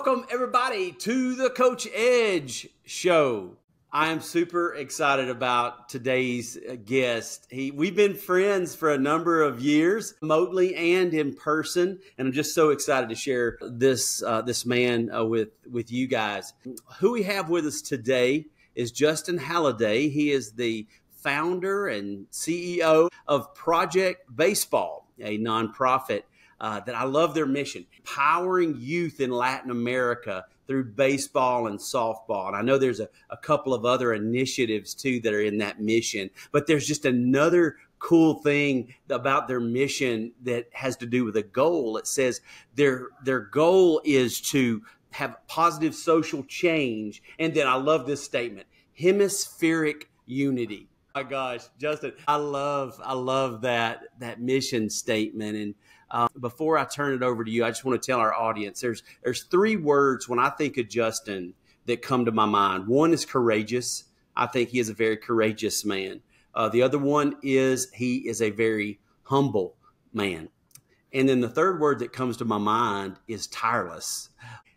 Welcome, everybody, to the Coach Edge Show. I am super excited about today's guest. We've been friends for a number of years, remotely and in person, and I'm just so excited to share this man with you guys. Who we have with us today is Justin Halladay. He is the founder and CEO of Project Beisbol, a nonprofit that I love their mission, empowering youth in Latin America through baseball and softball. And I know there's a couple of other initiatives too that are in that mission, but there's just another cool thing about their mission that has to do with a goal. It says their goal is to have positive social change. And then I love this statement, hemispheric unity. My gosh, Justin, I love that mission statement. And before I turn it over to you, I just want to tell our audience there's three words when I think of Justin that come to my mind. One is courageous. I think he is a very courageous man. The other one is he is a very humble man. And then the third word that comes to my mind is tireless.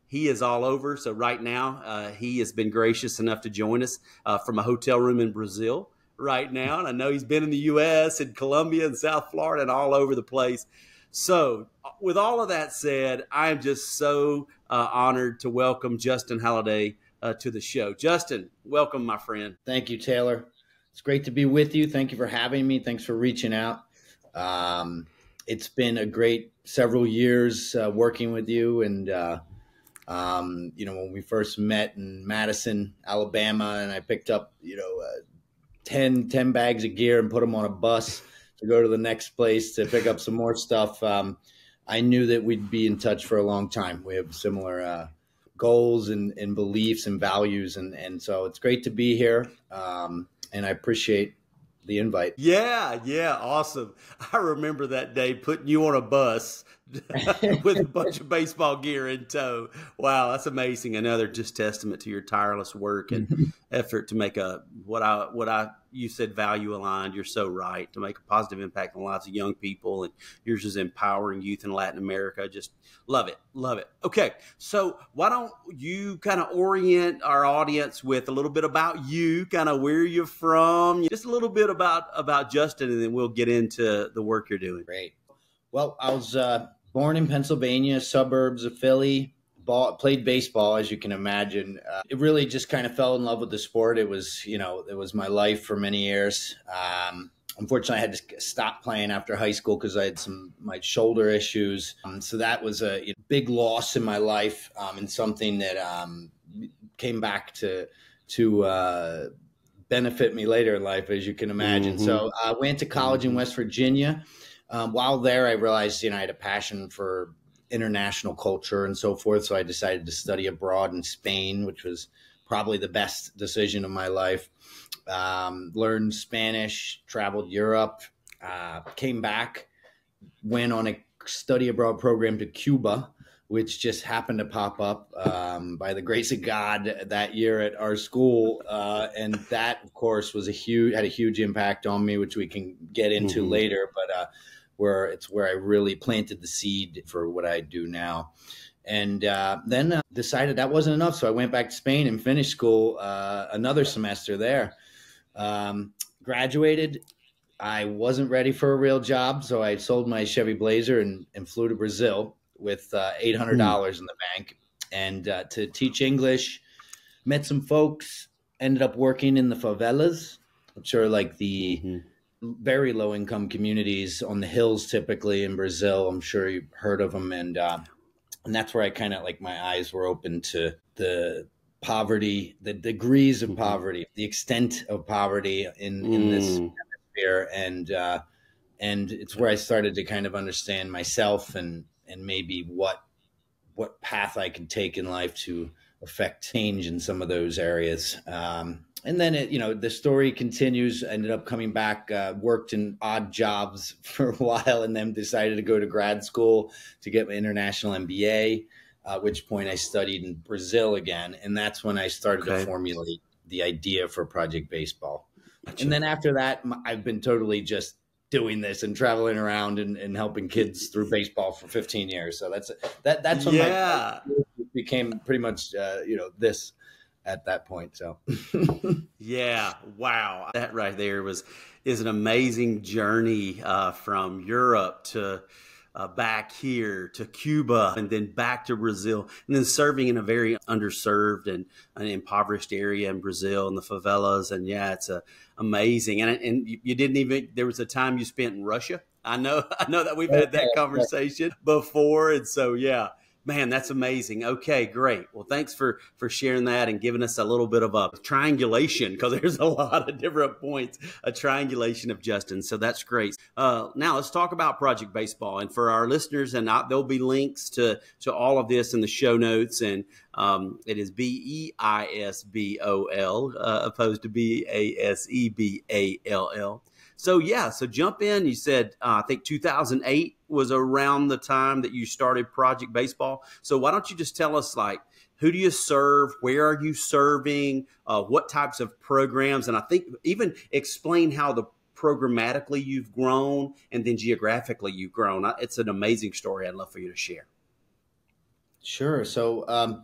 He is all over. So right now, he has been gracious enough to join us from a hotel room in Brazil right now. And I know he's been in the U.S. and Colombia and South Florida and all over the place. So with all of that said, I am just so honored to welcome Justin Halladay to the show. Justin, welcome, my friend. Thank you, Taylor. It's great to be with you. Thank you for having me. Thanks for reaching out. It's been a great several years working with you. And, when we first met in Madison, Alabama, and I picked up, 10 bags of gear and put them on a bus to go to the next place to pick up some more stuff. I knew that we'd be in touch for a long time. We have similar goals and beliefs and values. And so it's great to be here. And I appreciate the invite. Yeah. Awesome. I remember that day putting you on a bus with a bunch of baseball gear in tow. Wow, that's amazing. Another just testament to your tireless work and effort to make you said value aligned. You're so right, to make a positive impact on lots of young people, and yours is empowering youth in Latin America. Just love it. Okay, so why don't you kind of orient our audience with a little bit about you, kind of where you're from, just a little bit about Justin, and then we'll get into the work you're doing. Great. Well, I was born in Pennsylvania, suburbs of Philly. Played baseball, as you can imagine. It really just kind of fell in love with the sport. It was my life for many years. Unfortunately, I had to stop playing after high school because I had my shoulder issues. So that was a big loss in my life, and something that came back to benefit me later in life, as you can imagine. Mm-hmm. So I went to college in West Virginia. While there, I realized, I had a passion for international culture and so forth. So I decided to study abroad in Spain, which was probably the best decision of my life. Learned Spanish, traveled Europe, came back, went on a study abroad program to Cuba, which just happened to pop up by the grace of God that year at our school. And that, of course, had a huge impact on me, which we can get into later. But where I really planted the seed for what I do now. And then decided that wasn't enough. So I went back to Spain and finished school another semester there. Graduated. I wasn't ready for a real job, so I sold my Chevy Blazer and flew to Brazil with $800 in the bank and to teach English. Met some folks, ended up working in the favelas, which are like the very low income communities on the hills, typically in Brazil. I'm sure you've heard of them. And that's where I kind of my eyes were open to the poverty, the degrees of poverty, the extent of poverty in this hemisphere. And it's where I started to kind of understand myself and maybe what path I could take in life to affect change in some of those areas. And then the story continues. I ended up coming back, worked in odd jobs for a while, and then decided to go to grad school to get my international MBA, at which point I studied in Brazil again. And that's when I started to formulate the idea for Project Beisbol. Gotcha. And then after that, I've been totally just doing this and traveling around and helping kids through baseball for 15 years. So that's when became pretty much, this at that point. So, Yeah, wow. That right there is an amazing journey from Europe to back here to Cuba and then back to Brazil and then serving in a very underserved and an impoverished area in Brazil in the favelas. And yeah, it's amazing. And you didn't even, there was a time you spent in Russia. I know that we've had that conversation before. And so, yeah. Man, that's amazing. Okay, great. Well, thanks for sharing that and giving us a little bit of a triangulation, because there's a lot of different points, a triangulation of Justin. So that's great. Now let's talk about Project Beisbol. And for our listeners, and there'll be links to all of this in the show notes. And it is Beisbol opposed to Baseball. So yeah, so jump in. You said, I think 2008 was around the time that you started Project Beisbol. So why don't you just tell us, like, who do you serve? Where are you serving? What types of programs? And I think even explain how the programmatically you've grown and then geographically you've grown. It's an amazing story. I'd love for you to share. Sure. So,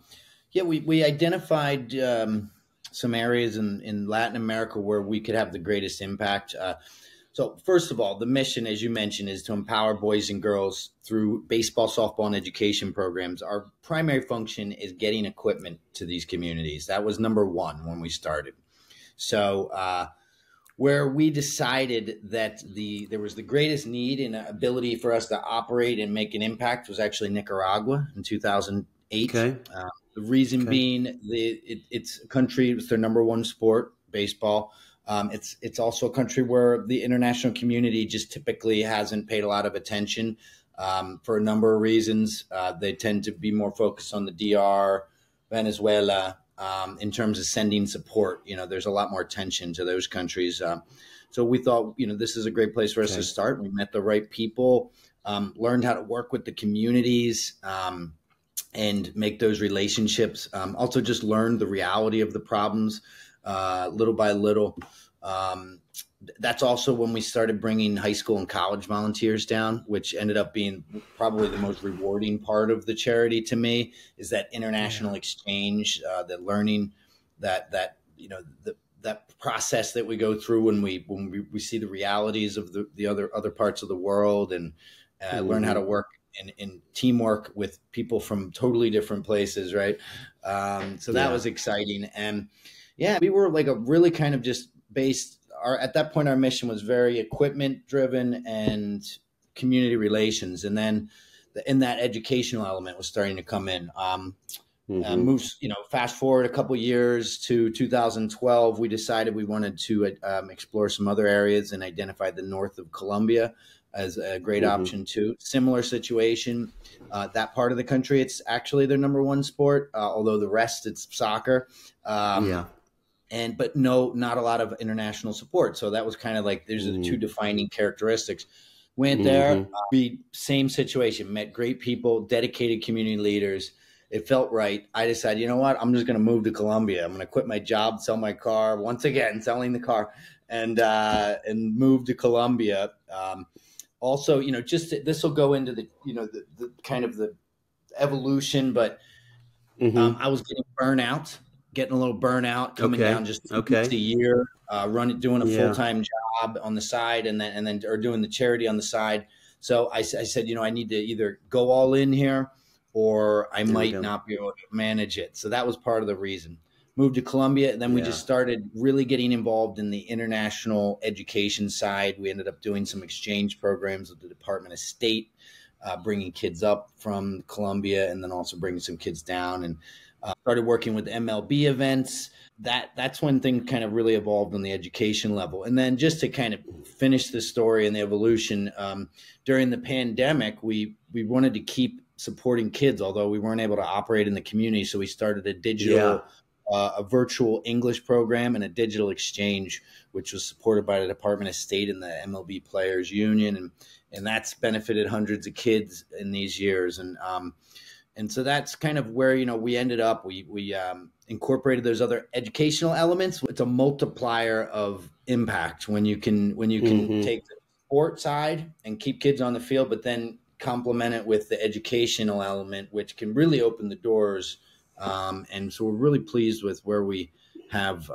we identified some areas in Latin America where we could have the greatest impact. So first of all, the mission, as you mentioned, is to empower boys and girls through baseball, softball, and education programs. Our primary function is getting equipment to these communities. That was number one when we started. So where we decided that there was the greatest need and ability for us to operate and make an impact was actually Nicaragua in 2008. Okay. The reason being, it's a country, it's their number one sport, baseball. It's also a country where the international community just typically hasn't paid a lot of attention for a number of reasons. They tend to be more focused on the DR, Venezuela, in terms of sending support. There's a lot more attention to those countries. So we thought, this is a great place for us to start. We met the right people, learned how to work with the communities, and make those relationships. Also just learned the reality of the problems little by little. That's also when we started bringing high school and college volunteers down, which ended up being probably the most rewarding part of the charity to me, is that international exchange, the learning that process that we go through when we see the realities of the other parts of the world, and learn how to work in teamwork with people from totally different places. Right. So that was exciting. And we were like a really kind of just at that point, our mission was very equipment driven and community relations. And then in that educational element was starting to come in. Fast forward a couple years to 2012, we decided we wanted to explore some other areas and identify the north of Colombia as a great option too. Similar situation. That part of the country, it's actually their number one sport, although the rest, it's soccer. But not a lot of international support. So that was kind of like, there's the two defining characteristics. Went there, same situation, met great people, dedicated community leaders. It felt right. I decided, you know what, I'm just going to move to Colombia. I'm going to quit my job, sell my car, once again, selling the car, and move to Colombia. Also, this will go into the kind of the evolution, but I was getting a little burnout, coming down just 2 weeks a year, doing a full-time job on the side, and then doing the charity on the side. So I said, I need to either go all in here, or I might not be able to manage it. So that was part of the reason. Moved to Colombia, and then we just started really getting involved in the international education side. We ended up doing some exchange programs with the Department of State, bringing kids up from Colombia, and then also bringing some kids down, and started working with MLB events. That's when things kind of really evolved on the education level. And then just to kind of finish the story and the evolution, during the pandemic, we wanted to keep supporting kids, although we weren't able to operate in the community. So we started a digital, a virtual English program and a digital exchange, which was supported by the Department of State and the MLB Players Union. And that's benefited hundreds of kids in these years. And so that's kind of where, we ended up. We incorporated those other educational elements. It's a multiplier of impact when you can take the sport side and keep kids on the field, but then complement it with the educational element, which can really open the doors. And so we're really pleased with where we have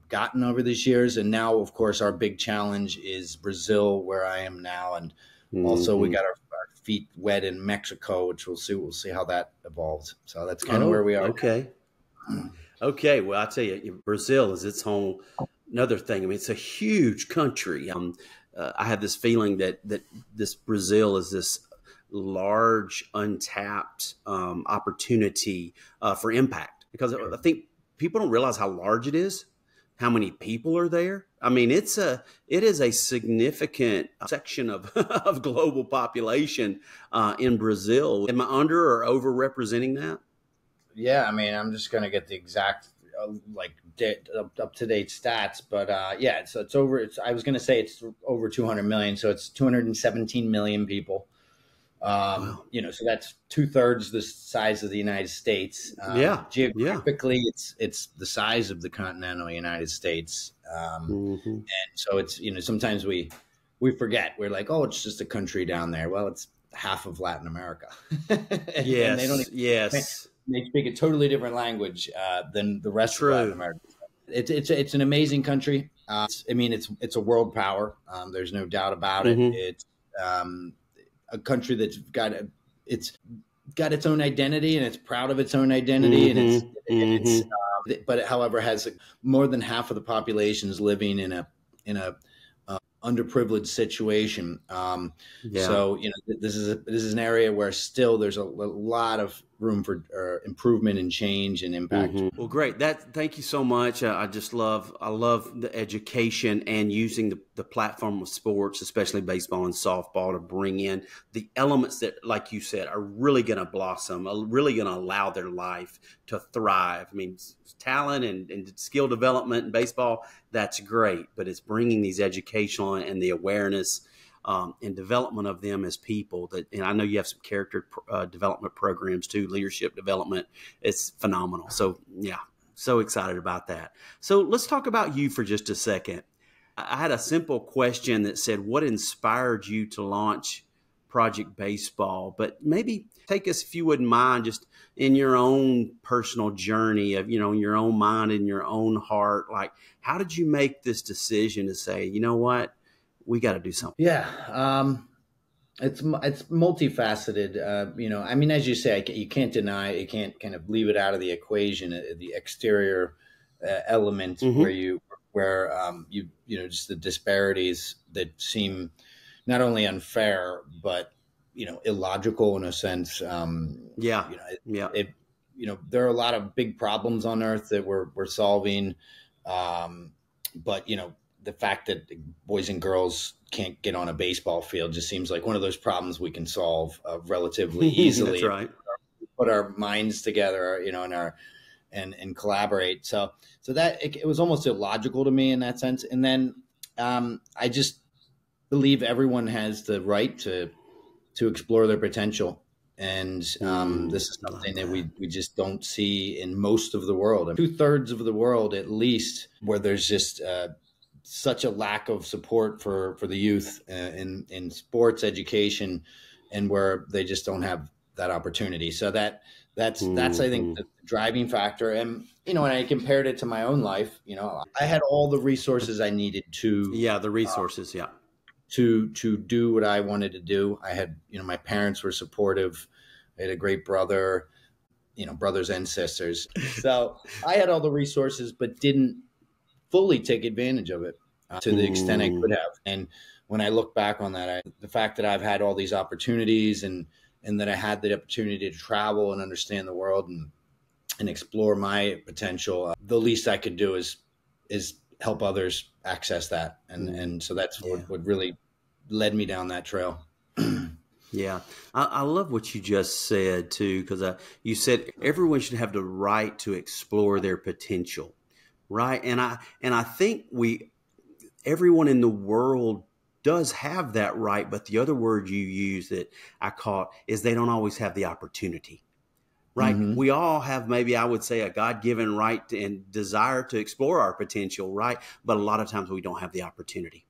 gotten over these years. And now, of course, our big challenge is Brazil, where I am now. And also we got our feet wet in Mexico, which we'll see how that evolves. So that's kind of where we are. Okay. Okay. Well, I tell you, Brazil is its whole another thing. I mean, it's a huge country. I have this feeling that this Brazil is this large, untapped opportunity for impact, because I think people don't realize how large it is, how many people are there. I mean, it is a significant section of of global population in Brazil. Am I under or overrepresenting that? Yeah, I mean, I'm just going to get the exact up to date stats, but yeah, it's over. I was going to say it's over 200 million, so it's 217 million people. Wow. So that's 2/3 the size of the United States. Geographically, it's the size of the continental United States. And so it's, sometimes we forget. We're like, oh, it's just a country down there. Well, it's half of Latin America. Yes. And they don't they speak a totally different language than the rest of Latin America. It's an amazing country. It's a world power. There's no doubt about it. It's a country that's got its own identity, and it's proud of its own identity, and but however has more than half of the population is living in a underprivileged situation. So this is an area where still there's a lot of room for improvement and change and impact. Well, great. Thank you so much. I love the education and using the platform of sports, especially baseball and softball, to bring in the elements that, like you said, are really going to blossom, are really going to allow their life to thrive. I mean, talent and skill development in baseball, that's great, but it's bringing these educational and the awareness and development of them as people. And I know you have some character development programs too, leadership development. It's phenomenal. So yeah, so excited about that. So let's talk about you for just a second. I had a simple question that said, what inspired you to launch Project Beisbol? But maybe take us, if you wouldn't mind, just in your own personal journey of, in your own mind, in your own heart, like, how did you make this decision to say, you know what, we got to do something? Yeah. It's multifaceted. As you say, you can't deny it. You can't kind of leave it out of the equation, the exterior element where just the disparities that seem not only unfair, but, illogical in a sense. There are a lot of big problems on Earth that we're solving. But, the fact that boys and girls can't get on a baseball field just seems like one of those problems we can solve relatively easily. That's right. Put our minds together, and collaborate. So that it was almost illogical to me in that sense. And then I just believe everyone has the right to explore their potential. And this is something that we just don't see in most of the world. 2/3 of the world, at least, where there's just such a lack of support for the youth in sports education, and where they just don't have that opportunity. So that's I think the driving factor. And when I compared it to my own life, I had all the resources I needed to to do what I wanted to do. I had, my parents were supportive. I had a great brother, brothers and sisters. So I had all the resources, but didn't fully take advantage of it to the extent I could have. And when I look back on that, the fact that I've had all these opportunities and that I had the opportunity to travel and understand the world and explore my potential, the least I could do is help others access that. And so that's what really led me down that trail. Yeah. I love what you just said too, because you said everyone should have the right to explore their potential. Right. And I think everyone in the world does have that right. But the other word you use that I caught is they don't always have the opportunity. Right. We all have, maybe I would say, a God-given right and desire to explore our potential. Right. But a lot of times we don't have the opportunity.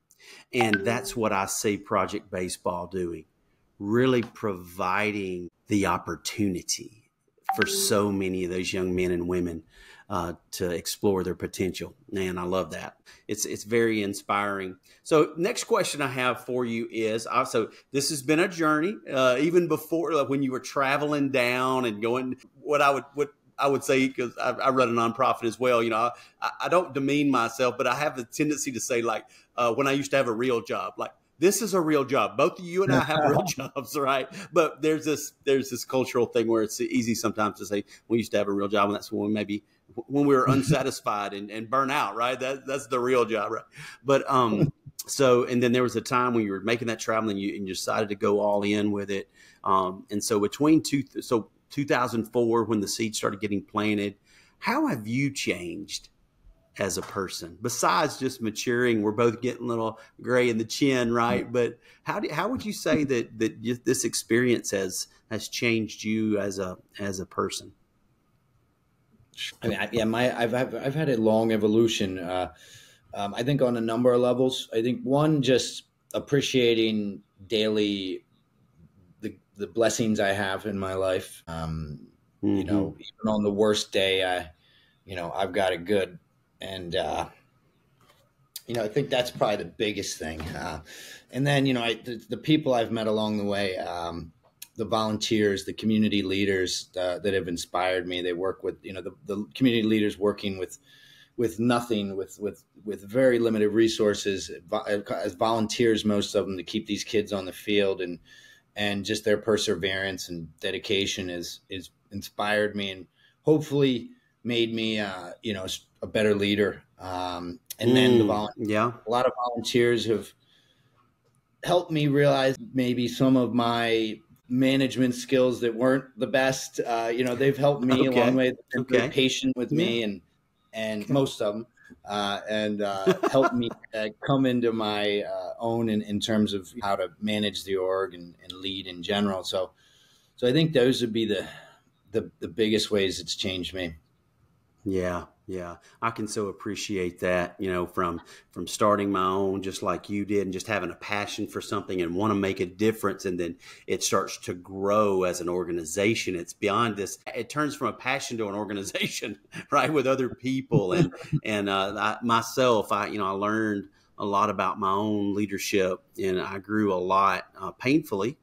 And that's what I see Project Beisbol doing. really providing the opportunity for so many of those young men and women to explore their potential. Man, I love that. It's very inspiring. So next question I have for you is also, this has been a journey, even before, like when you were traveling down and going, what I would say, because I run a nonprofit as well, I don't demean myself, but I have the tendency to say, like, when I used to have a real job, like, this is a real job. Both of you and I have real jobs, right? But there's this cultural thing where it's easy sometimes to say we used to have a real job, and that's when we were unsatisfied and burnt out, right? That's the real job, right? But so, and then there was a time when you were making that travel and you decided to go all in with it. And so 2004, when the seed started getting planted, how have you changed as a person besides just maturing? We're both getting a little gray in the chin, right? But how would you say that this experience has changed you as a person? I mean, I've had a long evolution. I think on a number of levels. I think one, just appreciating daily the blessings I have in my life. You know, even on the worst day, I've got it good. And, I think that's probably the biggest thing. And then, the people I've met along the way, the volunteers, the community leaders that have inspired me. They work with, the community leaders working with nothing, with very limited resources as volunteers, most of them, to keep these kids on the field, and just their perseverance and dedication is inspired me and hopefully made me, a better leader. And then a lot of volunteers have helped me realize maybe some of my management skills that weren't the best. They've helped me along the way. They're very patient with me and most of them, and helped me come into my own in terms of how to manage the org and lead in general. So I think those would be the biggest ways it's changed me. Yeah. I can so appreciate that, from starting my own, just like you did, and just having a passion for something and want to make a difference. And then it starts to grow as an organization. It's beyond this. It turns from a passion to an organization, right? With other people. And myself, I learned a lot about my own leadership, and I grew a lot, painfully,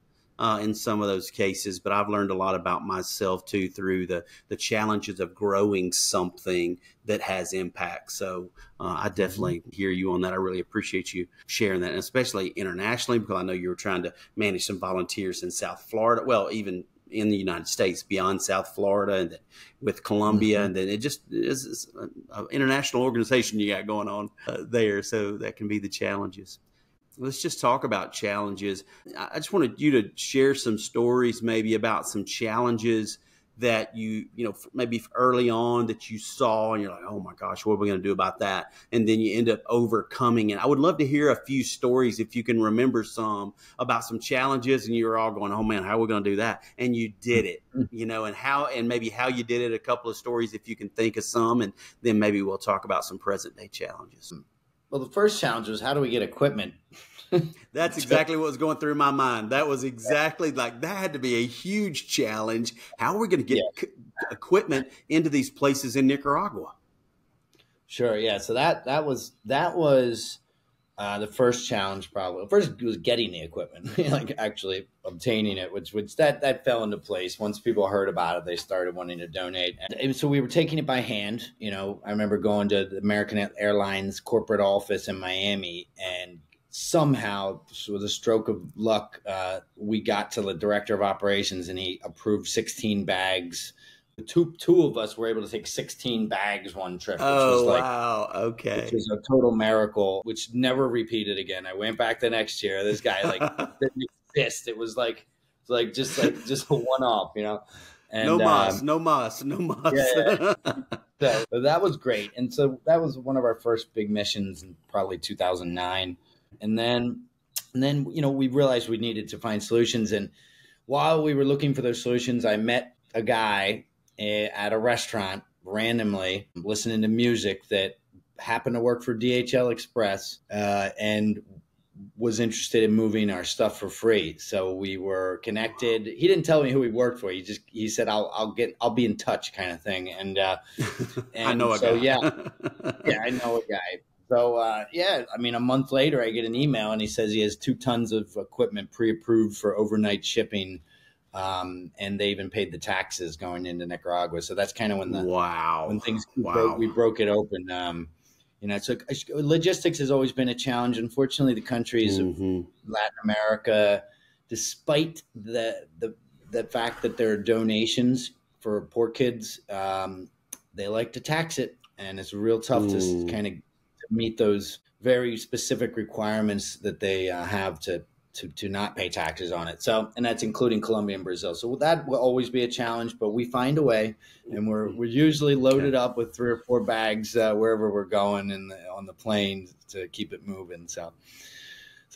in some of those cases, but I've learned a lot about myself too through the challenges of growing something that has impact. So I definitely hear you on that. I really appreciate you sharing that, and especially internationally, because I know you were trying to manage some volunteers in South Florida. Well, even in the United States, beyond South Florida, and with Colombia, and then it just is an international organization you got going on there. So that can be the challenges. Let's just talk about challenges. I just wanted you to share some stories maybe about some challenges that maybe early on that you saw and you're like, oh my gosh, what are we going to do about that? And then you end up overcoming it. I would love to hear a few stories, if you can remember some, about some challenges and you were all going, oh man, how are we going to do that? And you did it, and maybe how you did it, a couple of stories, if you can think of some, and then maybe we'll talk about some present day challenges. Well, the first challenge was, how do we get equipment? That's exactly what was going through my mind. That was exactly that had to be a huge challenge. How are we going to get equipment into these places in Nicaragua? Sure. Yeah. So that was the first challenge. Probably first was getting the equipment, like actually obtaining it, which that fell into place. Once people heard about it, they started wanting to donate. And so we were taking it by hand. I remember going to the American Airlines corporate office in Miami, and somehow, with a stroke of luck, we got to the director of operations, and he approved 16 bags. Two of us were able to take 16 bags one trip. Which was wow. Okay. Which was a total miracle, which never repeated again. I went back the next year. This guy didn't exist. It was just a one-off, And, no mas. Yeah. So that was great. And so that was one of our first big missions in probably 2009. And then, we realized we needed to find solutions. And while we were looking for those solutions, I met a guy at a restaurant randomly, listening to music, that happened to work for DHL Express. And was interested in moving our stuff for free. So we were connected. He didn't tell me who he worked for. He said, I'll be in touch, kind of thing. And I know a so, guy. yeah, I know a guy. So, yeah, I mean, a month later, I get an email and he says he has 2 tons of equipment pre-approved for overnight shipping. And they even paid the taxes going into Nicaragua. So that's kind of when we broke it open. So logistics has always been a challenge. Unfortunately, the countries of Latin America, despite the fact that there are donations for poor kids, they like to tax it, and it's real tough to kind of meet those very specific requirements that they have to not pay taxes on it. So, and that's including Colombia and Brazil. So that will always be a challenge, but we find a way, and we're usually loaded up with 3 or 4 bags wherever we're going on the plane to keep it moving. So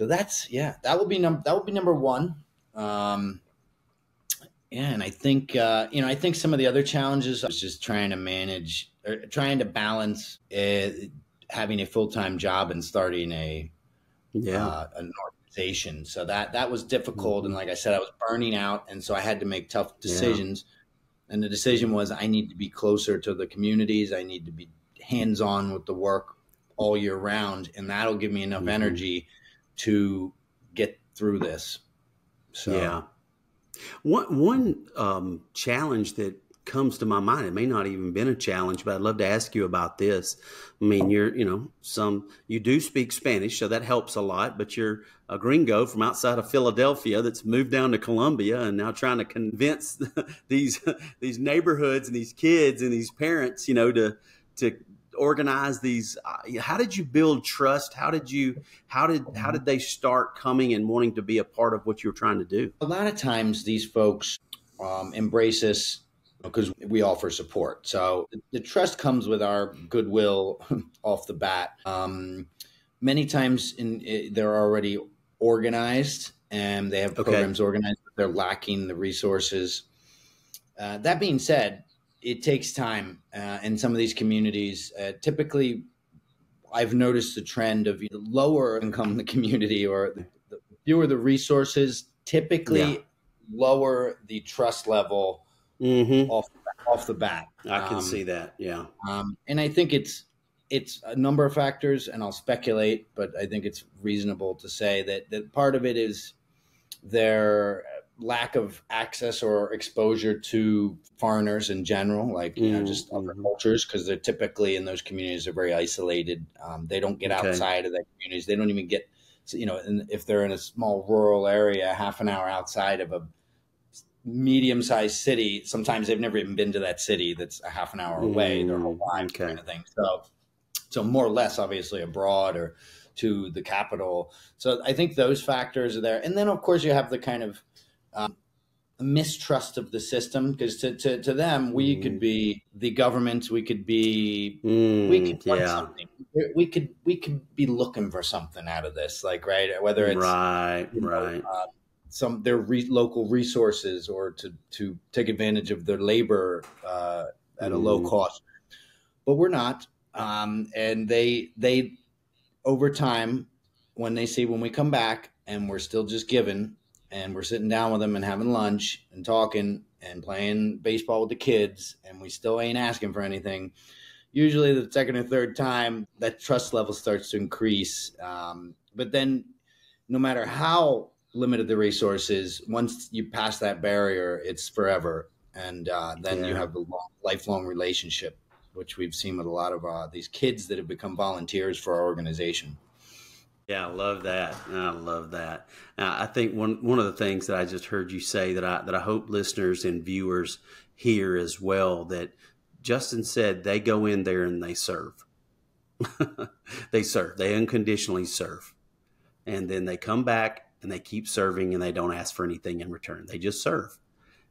that's, that would be number one. And I think, I think some of the other challenges is just trying to balance having a full-time job and starting an organization. So that was difficult. And like I said, I was burning out. And so I had to make tough decisions. And the decision was I need to be closer to the communities. I need to be hands-on with the work all year round. And that'll give me enough energy to get through this. So one challenge that comes to my mind, it may not even been a challenge, but I'd love to ask you about this. I mean, you do speak Spanish, so that helps a lot, but you're a gringo from outside of Philadelphia that's moved down to Colombia and now trying to convince these neighborhoods and these kids and these parents, to organize these. How did you build trust? How did they start coming and wanting to be a part of what you were trying to do? A lot of times these folks embrace us because we offer support. So the trust comes with our goodwill off the bat. Many times they're already organized and they have programs organized, but they're lacking the resources. That being said, it takes time in some of these communities. Typically, I've noticed the trend of lower income the community or the fewer the resources, typically lower the trust level off the bat. I can see that. Yeah. And I think it's a number of factors, and I'll speculate, but I think it's reasonable to say that part of it is their lack of access or exposure to foreigners in general, like, just other cultures, because they're typically in those communities are very isolated. They don't get outside of their communities. They don't even get, if they're in a small rural area, half an hour outside of a medium-sized city, sometimes they've never even been to that city that's a half an hour away their whole life, kind of thing. So more or less, obviously, abroad or to the capital. So I think those factors are there. And then, of course, you have the kind of mistrust of the system, because to them, we could be the government, we could be, we could want something. We could be looking for something out of this, like, right? Whether it's their local resources or to take advantage of their labor at a low cost, but we're not. And they over time, when we come back and we're still just giving and we're sitting down with them and having lunch and talking and playing baseball with the kids, and we still ain't asking for anything, usually the second or third time that trust level starts to increase. But then no matter how limited the resources, once you pass that barrier, it's forever. And then you have the lifelong relationship, which we've seen with a lot of these kids that have become volunteers for our organization. Yeah, I love that. I love that. I think one of the things that I just heard you say that I hope listeners and viewers hear as well, that Justin said they go in there and they serve. They serve. They unconditionally serve. And then they come back and they keep serving and they don't ask for anything in return. They just serve.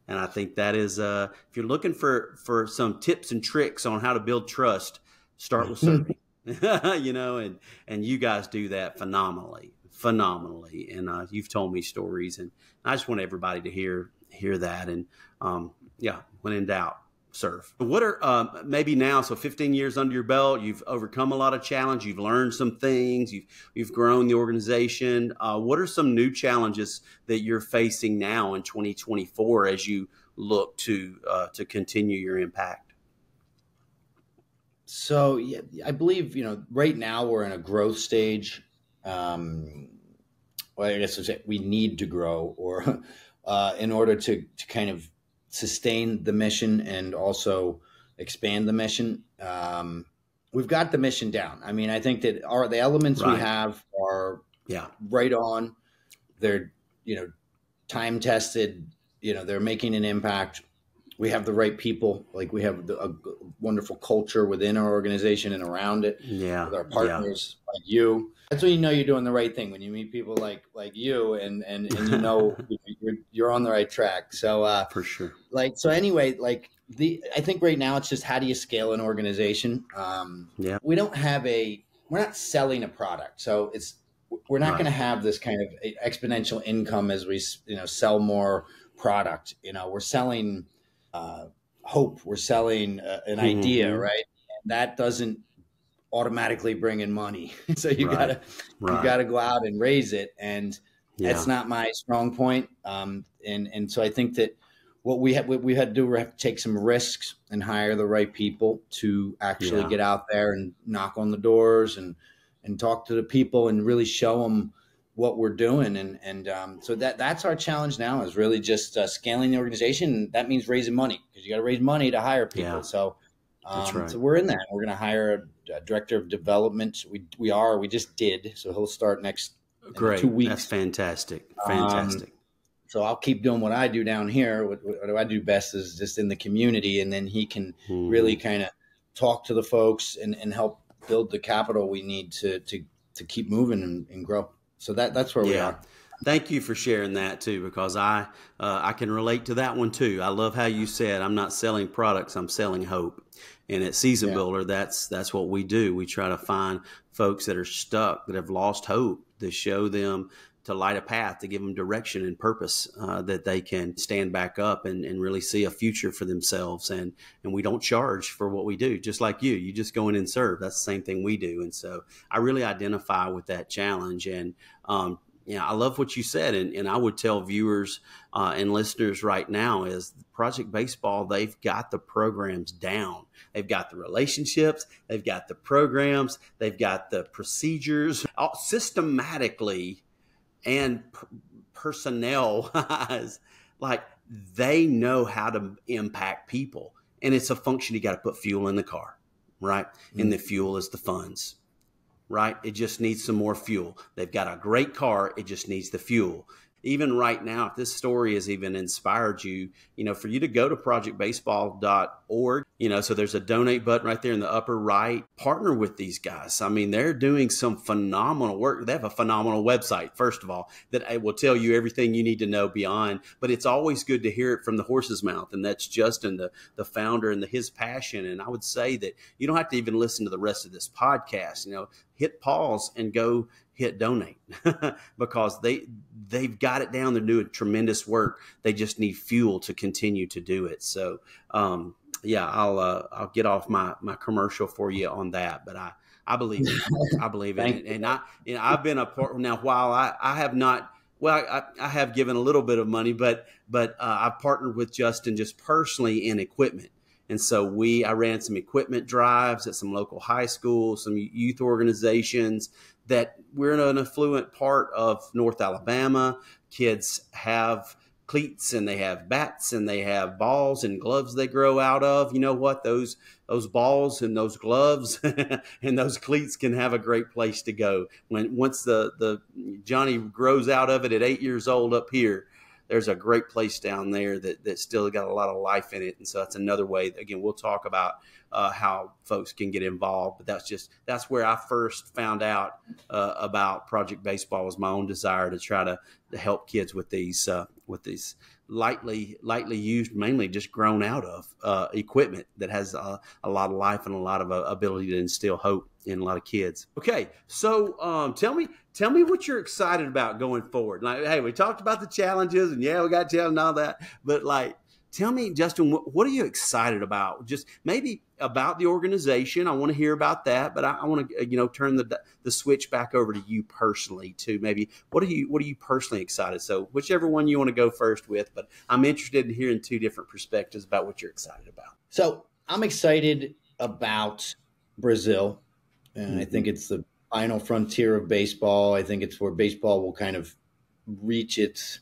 And I think that is, if you're looking for some tips and tricks on how to build trust, start with serving. And you guys do that phenomenally. And you've told me stories, and I just want everybody to hear that. And when in doubt, serve. What are maybe now, so 15 years under your belt, you've overcome a lot of challenge, you've learned some things, you've grown the organization. What are some new challenges that you're facing now in 2024 as you look to continue your impact? So yeah, I believe, right now we're in a growth stage. Well, I guess we need to grow, or in order to kind of sustain the mission and also expand the mission. We've got the mission down. I mean, I think that the elements we have are right on. They're, time tested. They're making an impact. We have the right people. Like, we have a wonderful culture within our organization and around it. Yeah, with our partners like you. That's when you know you're doing the right thing, when you meet people like you, and you're on the right track. So for sure. So anyway, I think right now it's just, how do you scale an organization? We don't have we're not selling a product, so we're not going to have this kind of exponential income as we sell more product. We're selling hope. We're selling an idea, right? And that doesn't automatically bring in money. So you gotta go out and raise it. And that's not my strong point. And so I think that what we had to do, we have to take some risks and hire the right people to actually get out there and knock on the doors and talk to the people and really show them what we're doing. And so that's our challenge now, is really just scaling the organization. That means raising money, because you got to raise money to hire people. So so we're in that. We're going to hire a director of development. We just did. So he'll start next in 2 weeks. That's fantastic. Fantastic. So I'll keep doing what I do down here. What I do best is just in the community. And then he can really kind of talk to the folks and help build the capital we need to keep moving and grow. So that's where we are. Thank you for sharing that too, because I can relate to that one too. I love how you said, I'm not selling products, I'm selling hope. And at Season Builder, that's what we do. We try to find folks that are stuck, that have lost hope, to show them, to light a path, to give them direction and purpose, that they can stand back up and really see a future for themselves. And we don't charge for what we do, just like you. You just go in and serve. That's the same thing we do. And so I really identify with that challenge. And I love what you said. And I would tell viewers and listeners right now is Project Beisbol, they've got the programs down. They've got the relationships. They've got the programs. They've got the procedures systematically and personnel wise. Like, they know how to impact people. And it's a function. You got to put fuel in the car, right? And the fuel is the funds. Right? It just needs some more fuel. They've got a great car. It just needs the fuel. Even right now, if this story has even inspired you, for you to go to projectbaseball.org, so there's a donate button right there in the upper right. Partner with these guys. I mean, they're doing some phenomenal work. They have a phenomenal website, first of all, that will tell you everything you need to know beyond. But it's always good to hear it from the horse's mouth. And that's Justin, the founder, and his passion. And I would say that you don't have to even listen to the rest of this podcast. Hit pause and go hit donate because they've got it down. They're doing tremendous work. They just need fuel to continue to do it. So, I'll get off my commercial for you on that, but I believe it. I believe in it. And I've been a part now. While I have not, I have given a little bit of money, but I've partnered with Justin just personally in equipment. And so I ran some equipment drives at some local high schools, some youth organizations that we're in an affluent part of North Alabama. Kids have cleats and they have bats and they have balls and gloves they grow out of. You know what? Those balls and those gloves and those cleats can have a great place to go. Once the Johnny grows out of it at 8 years old up here, there's a great place down there that still got a lot of life in it. And so that's another way. Again, we'll talk about how folks can get involved. But that's where I first found out about Project Beisbol, was my own desire to try to help kids with these lightly used, mainly just grown out of equipment that has a lot of life and a lot of ability to instill hope in a lot of kids. Okay, so tell me what you're excited about going forward. Like, hey, we talked about the challenges, and we got challenges and all that, but Tell me, Justin, what are you excited about? Just maybe about the organization. I want to hear about that, but I want to, turn the switch back over to you personally too. Maybe what are you personally excited? So whichever one you want to go first with, but I'm interested in hearing two different perspectives about what you're excited about. So I'm excited about Brazil. And I think it's the final frontier of baseball. I think it's where baseball will kind of reach its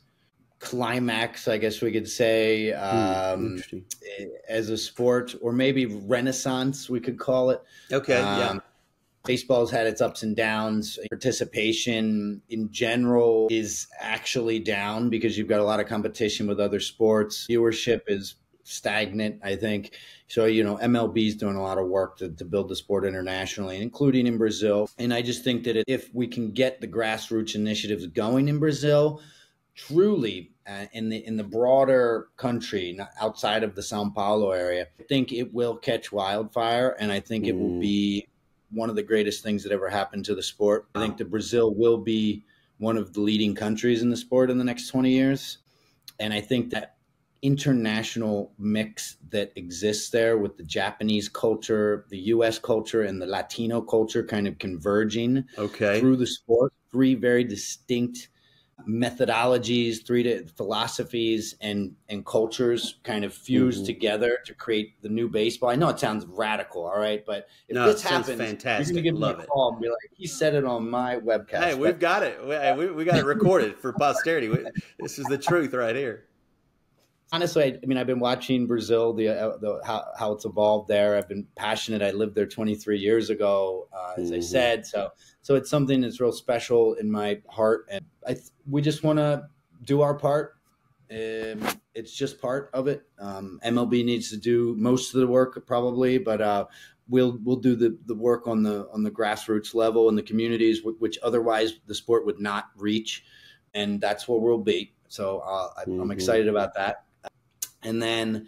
climax, I guess we could say, as a sport, or maybe renaissance, we could call it. Okay, yeah. Baseball's had its ups and downs. Participation in general is actually down because you've got a lot of competition with other sports. Viewership is stagnant, I think. So, MLB is doing a lot of work to build the sport internationally, including in Brazil. And I just think that if we can get the grassroots initiatives going in Brazil, truly in the broader country, outside of the Sao Paulo area, I think it will catch wildfire. And I think it will be one of the greatest things that ever happened to the sport. I think that Brazil will be one of the leading countries in the sport in the next 20 years. And I think that international mix that exists there with the Japanese culture, the U.S. culture, and the Latino culture kind of converging through the sport. Three very distinct methodologies, philosophies and cultures kind of fused together to create the new baseball. I know it sounds radical, all right, but if this happens, fantastic. You're going to give me a call and be like, he said it on my webcast. Hey, we've got it. We got it recorded for posterity. This is the truth right here. Honestly, I've been watching Brazil, how it's evolved there. I've been passionate. I lived there 23 years ago, as I said. So it's something that's real special in my heart. And we just want to do our part. It's just part of it. MLB needs to do most of the work probably, but we'll do the work on the grassroots level in the communities, which otherwise the sport would not reach. And that's where we'll be. So I'm excited about that. And then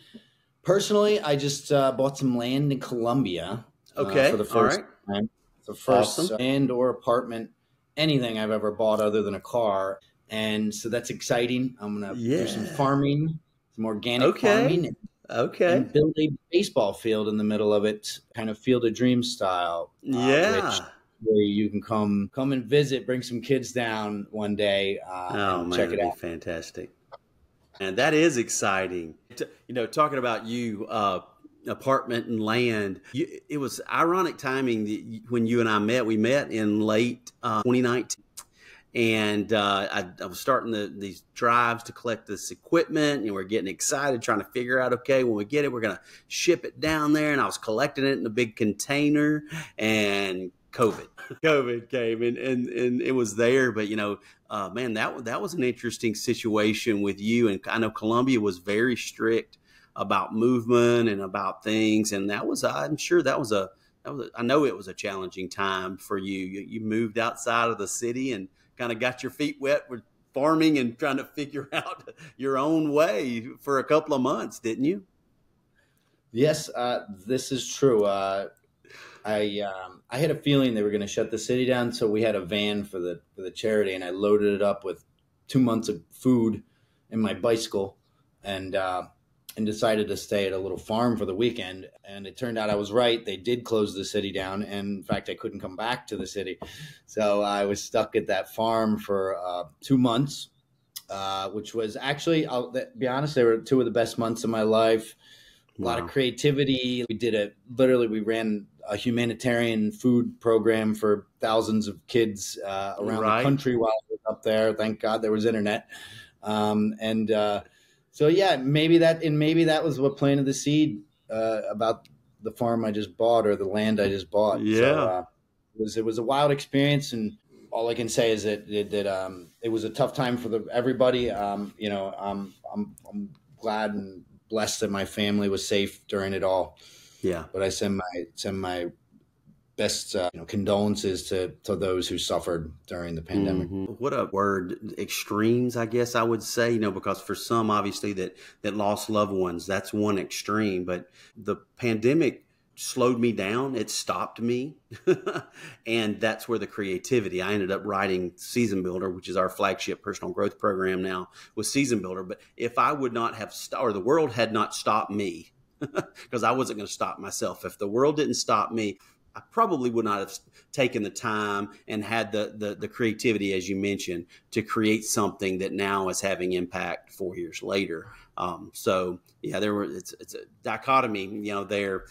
personally, I just bought some land in Colombia for the first time. It's the first land or apartment, anything I've ever bought other than a car. And so that's exciting. I'm going to do some farming, some organic farming. And build a baseball field in the middle of it, kind of Field of Dreams style. Where you can come and visit, bring some kids down one day and check it out. Fantastic. And that is exciting. Talking about you, apartment and land, it was ironic timing when you and I met. We met in late 2019. And I was starting these drives to collect this equipment, and we're getting excited, trying to figure out, okay, when we get it, we're going to ship it down there. And I was collecting it in a big container, and COVID came, and it was there. But, man, that was an interesting situation with you. And I know Colombia was very strict about movement and about things. And I'm sure I know it was a challenging time for you. You moved outside of the city and kind of got your feet wet with farming and trying to figure out your own way for a couple of months, didn't you? Yes, this is true. I had a feeling they were going to shut the city down, so we had a van for the charity, and I loaded it up with 2 months of food and my bicycle, and decided to stay at a little farm for the weekend. And it turned out I was right. They did close the city down, and in fact, I couldn't come back to the city, so I was stuck at that farm for 2 months, which was actually, I'll be honest, they were 2 of the best months of my life. A lot of creativity. We ran a humanitarian food program for thousands of kids around the country while I was up there. Thank God there was internet. So yeah, maybe that was what planted the seed about the farm I just bought or the land I just bought. Yeah. So, it was a wild experience, and all I can say is that it was a tough time for everybody. I'm glad and blessed that my family was safe during it all. Yeah. But I send my best condolences to those who suffered during the pandemic. What a word, extremes, I guess I would say, because for some, obviously, that lost loved ones, that's one extreme. But the pandemic slowed me down. It stopped me. And that's where the creativity, I ended up writing Season Builder, which is our flagship personal growth program now with Season Builder. But if I would not have or the world had not stopped me, because I wasn't going to stop myself. If the world didn't stop me, I probably would not have taken the time and had the creativity, as you mentioned, to create something that now is having impact 4 years later. So yeah, it's a dichotomy, there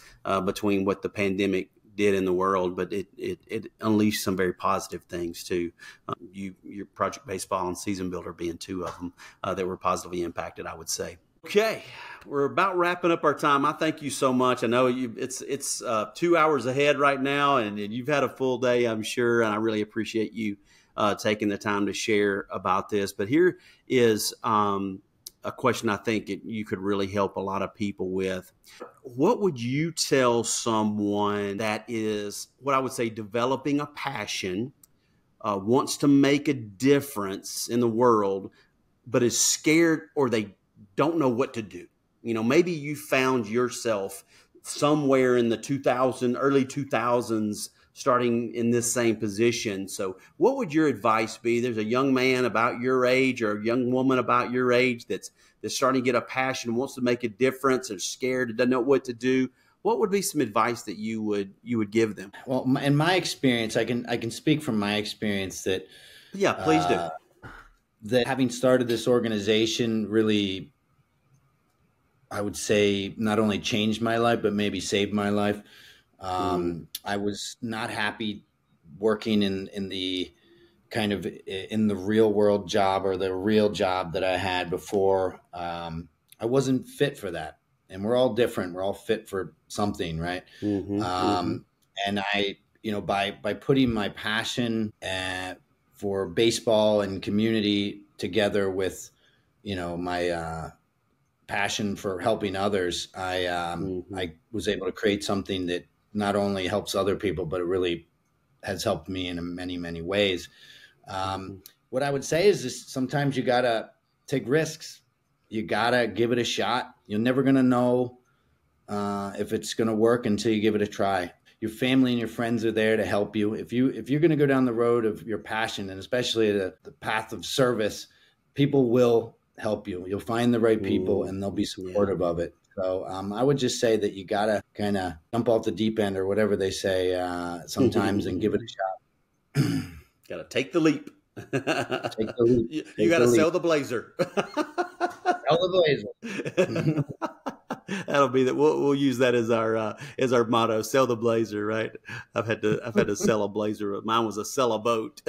between what the pandemic did in the world, but it unleashed some very positive things too. Your Project Beisbol and Season Builder being two of them that were positively impacted, I would say. Okay, we're about wrapping up our time. I thank you so much. I know it's 2 hours ahead right now, and you've had a full day, I'm sure, and I really appreciate you taking the time to share about this. But here is a question I think you could really help a lot of people with. What would you tell someone that is, what I would say, developing a passion, wants to make a difference in the world, but is scared or they don't know what to do? Maybe you found yourself somewhere in the early 2000s, starting in this same position. So what would your advice be? There's a young man about your age or a young woman about your age that's starting to get a passion, wants to make a difference, or scared, doesn't know what to do. What would be some advice that you would give them? Well, in my experience, I can speak from my experience that yeah, please do. That having started this organization really, I would say, not only changed my life, but maybe saved my life. I was not happy working in the kind of in the real world job or the real job that I had before. I wasn't fit for that. And we're all different. We're all fit for something, right? And I, by putting my passion for baseball and community together with, my passion for helping others, I was able to create something that not only helps other people, but it really has helped me in many, many ways. What I would say is this: sometimes you gotta take risks. You gotta give it a shot. You're never gonna know if it's gonna work until you give it a try. Your family and your friends are there to help you. If you're gonna go down the road of your passion, and especially the path of service, people will help you. You'll find the right people, and they'll be supportive of it. So I would just say that you gotta kind of jump off the deep end, or whatever they say sometimes, and give it a shot. Gotta take the leap. Take the leap. You gotta sell the blazer. Sell the blazer. That'll be that. We'll use that as our motto. Sell the blazer, right? I've had to sell a blazer. Mine was a sell a boat.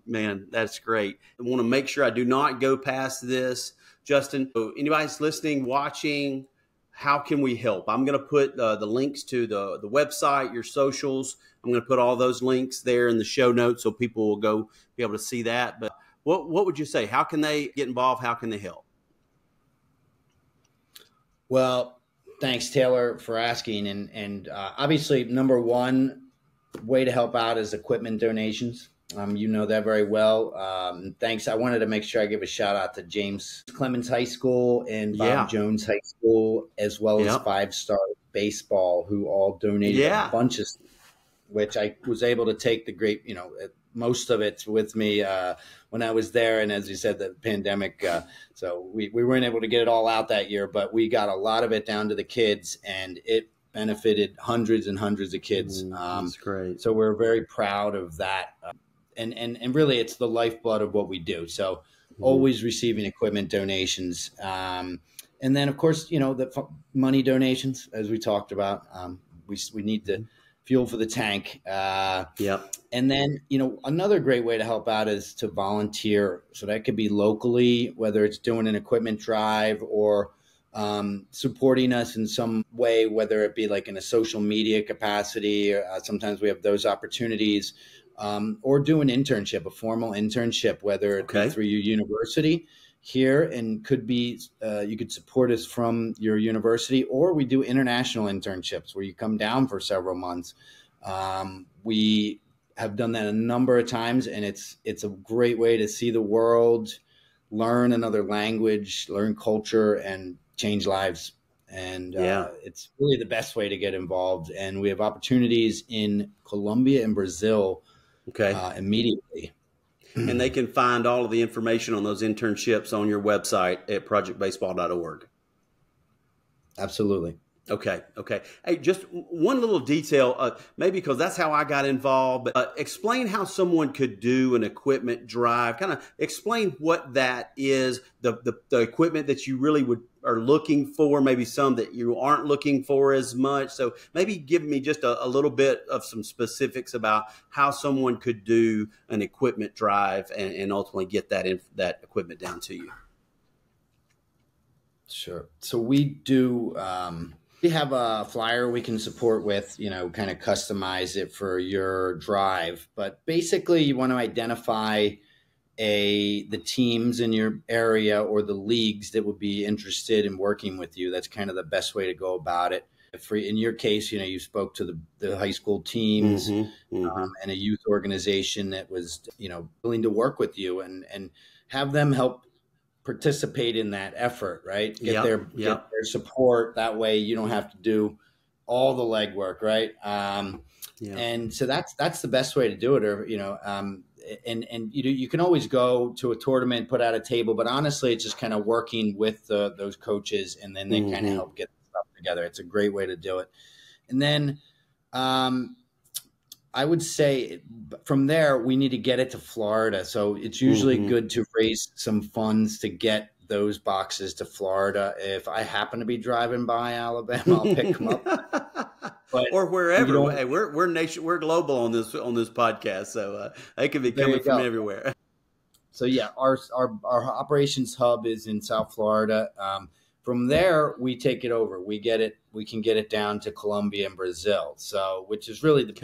Man, that's great. I want to make sure I do not go past this, Justin. So anybody's listening, watching, how can we help? I'm going to put the links to the website, your socials. I'm going to put all those links there in the show notes so people will go be able to see that. But what would you say? How can they get involved? How can they help? Well, thanks, Taylor, for asking. And obviously, number one way to help out is equipment donations. You know that very well. Thanks. I wanted to make sure I give a shout out to James Clemens High School and Bob Jones High School, as well as 5 Star Baseball, who all donated a bunch of stuff, which I was able to take the great, most of it with me when I was there. And as you said, the pandemic, so we weren't able to get it all out that year, but we got a lot of it down to the kids, and it benefited hundreds and hundreds of kids. That's great. So we're very proud of that. And really, it's the lifeblood of what we do. So always receiving equipment donations. And then, of course, the money donations, as we talked about. We need the fuel for the tank. And then, another great way to help out is to volunteer. So that could be locally, whether it's doing an equipment drive or supporting us in some way, whether it be like in a social media capacity. Sometimes we have those opportunities. Or do an internship, a formal internship, whether it be through your university here, and could be you could support us from your university, or we do international internships where you come down for several months. We have done that a number of times, and it's a great way to see the world, learn another language, learn culture, and change lives. And Yeah. it's really the best way to get involved. And we have opportunities in Colombia and Brazil Okay. immediately. And they can find all of the information on those internships on your website at projectbaseball.org. Absolutely. Okay. Okay. Hey, just one little detail, maybe because that's how I got involved, but explain how someone could do an equipment drive. Kind of explain what that is, the equipment that you really are looking for, maybe some that you aren't looking for as much. So maybe give me just a little bit of some specifics about how someone could do an equipment drive and ultimately get that equipment down to you. Sure. So we do. We have a flyer we can support with, kind of customize it for your drive. But basically, you want to identify the teams in your area or the leagues that would be interested in working with you. That's kind of the best way to go about it. In your case, you spoke to the high school teams and a youth organization that was, willing to work with you and have them help participate in that effort, right? Get their support. That way you don't have to do all the legwork, right? And so that's the best way to do it. Or, and you can always go to a tournament, put out a table, but honestly, it's just kind of working with those coaches, and then they kind of help get stuff together. It's a great way to do it. And then I would say from there, we need to get it to Florida. So it's usually good to raise some funds to get those boxes to Florida. If I happen to be driving by Alabama, I'll pick them up. Or wherever. Hey, we're global on this podcast, so they could be coming from everywhere. So yeah, our operations hub is in South Florida. From there, we take it over. We can get it down to Colombia and Brazil. So, which is really the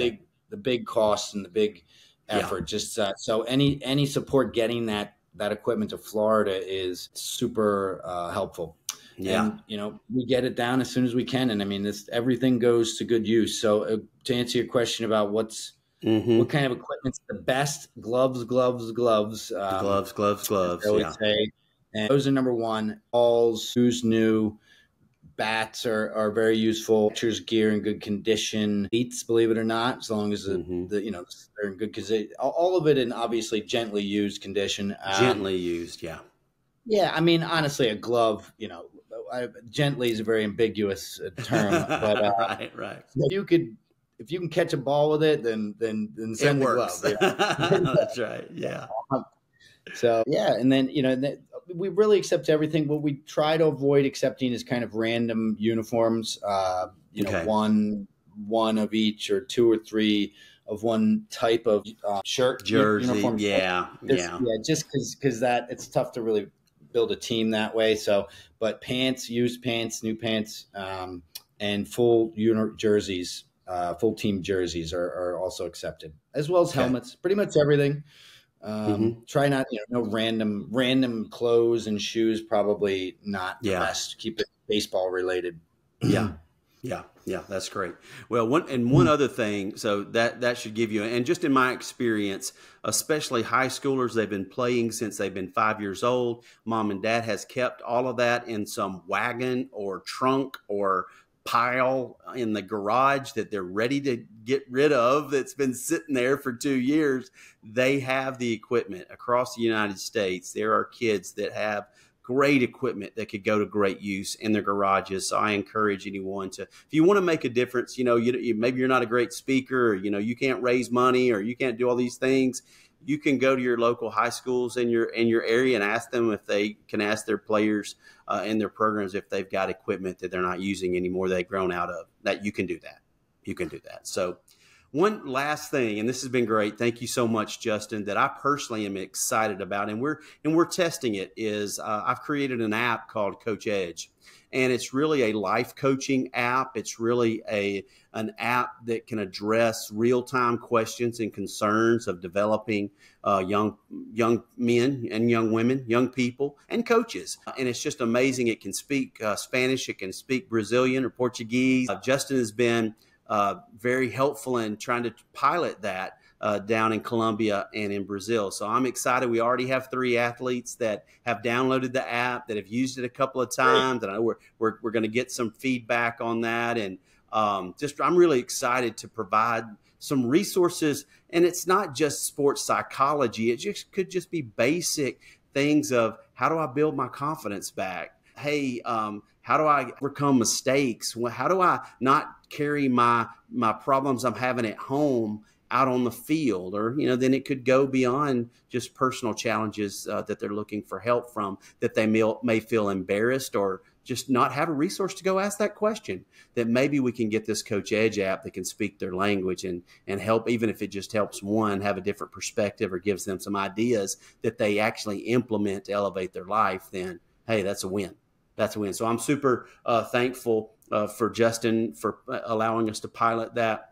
big cost and the big effort. Just so any support getting that equipment to Florida is super helpful. Yeah. And, we get it down as soon as we can. And I mean, everything goes to good use. So to answer your question about what kind of equipment's the best, gloves. Gloves. I would say. And those are number one. Balls, shoes new. Bats are very useful. Pitcher's gear in good condition. Cleats, believe it or not, as long as they're in good condition. All of it in obviously gently used condition. Gently used, yeah. Yeah, I mean, honestly, a glove, gently is a very ambiguous term, but right. If you can catch a ball with it, then send the glove. That's right. Yeah. So yeah, and then we really accept everything. What we try to avoid accepting is kind of random uniforms. One of each, or two or three of one type of shirt, jersey. Uniform. Just because that it's tough to really build a team that way. So, but pants, used pants, new pants, and full jerseys, full team jerseys are also accepted, as well as helmets. Pretty much everything. Try not, no random clothes and shoes. Probably not the best. Keep it baseball related. Yeah, that's great. Well, one other thing, so that should give you, and just in my experience, especially high schoolers, they've been playing since they've been 5 years old. Mom and dad has kept all of that in some wagon or trunk or pile in the garage that they're ready to get rid of, that's been sitting there for 2 years. They have the equipment across the United States. There are kids that have great equipment that could go to great use in their garages. So I encourage anyone to, if you want to make a difference, maybe you're not a great speaker, or, you can't raise money, or you can't do all these things. You can go to your local high schools in your area and ask them if they can ask their players in their programs if they've got equipment that they're not using anymore, they've grown out of. That you can do that. You can do that. So one last thing, and this has been great. Thank you so much, Justin, that I personally am excited about, and we're testing it, is I've created an app called Coach Edge. And it's really a life coaching app. It's really an app that can address real-time questions and concerns of developing young men and young women, young people, and coaches. And it's just amazing. It can speak Spanish. It can speak Brazilian or Portuguese. Justin has been very helpful in trying to pilot that down in Colombia and in Brazil. So I'm excited. We already have 3 athletes that have downloaded the app, that have used it a couple of times, and I know we're going to get some feedback on that. And I'm really excited to provide some resources. And it's not just sports psychology. It just could just be basic things of, how do I build my confidence back? Hey, how do I overcome mistakes? How do I not carry my problems I'm having at home out on the field? Or, then it could go beyond just personal challenges that they're looking for help from, that they may feel embarrassed or just not have a resource to go ask that question. That maybe we can get this Coach Edge app that can speak their language and help, even if it just helps one have a different perspective or gives them some ideas that they actually implement to elevate their life, then, hey, that's a win. That's a win. So I'm super thankful for Justin for allowing us to pilot that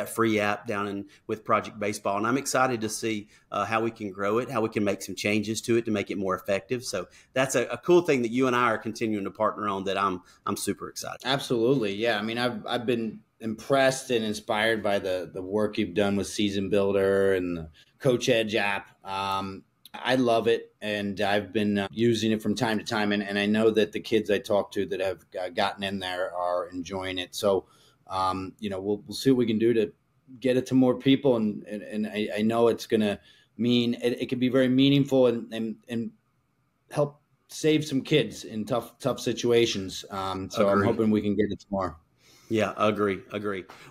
free app down with Project Beisbol. And I'm excited to see how we can grow it, how we can make some changes to it to make it more effective. So that's a cool thing that you and I are continuing to partner on, that I'm super excited. Absolutely. Yeah. I mean, I've been impressed and inspired by the work you've done with Season Builder and the Coach Edge app. I love it, and I've been using it from time to time, and I know that the kids I talk to that have gotten in there are enjoying it. So, we'll see what we can do to get it to more people, and I know it's going to mean it can be very meaningful and help save some kids in tough situations. So Agreed. I'm hoping we can get it to more. Yeah, agree.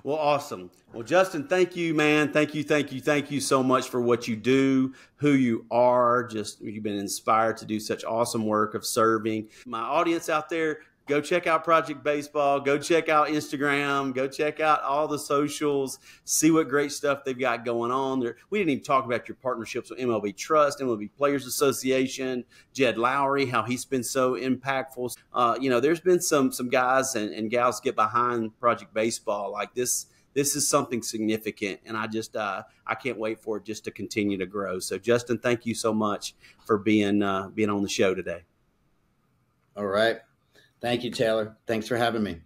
Well, awesome. Well, Justin, thank you, man. Thank you so much for what you do, who you are. You've been inspired to do such awesome work of serving. My audience out there, go check out Project Beisbol. Go check out Instagram. Go check out all the socials. See what great stuff they've got going on there. We didn't even talk about your partnerships with MLB Trust, MLB Players Association, Jed Lowry, how he's been so impactful. There's been some guys and gals get behind Project Beisbol like this. This is something significant, and I can't wait for it just to continue to grow. So, Justin, thank you so much for being on the show today. All right. Thank you, Taylor. Thanks for having me.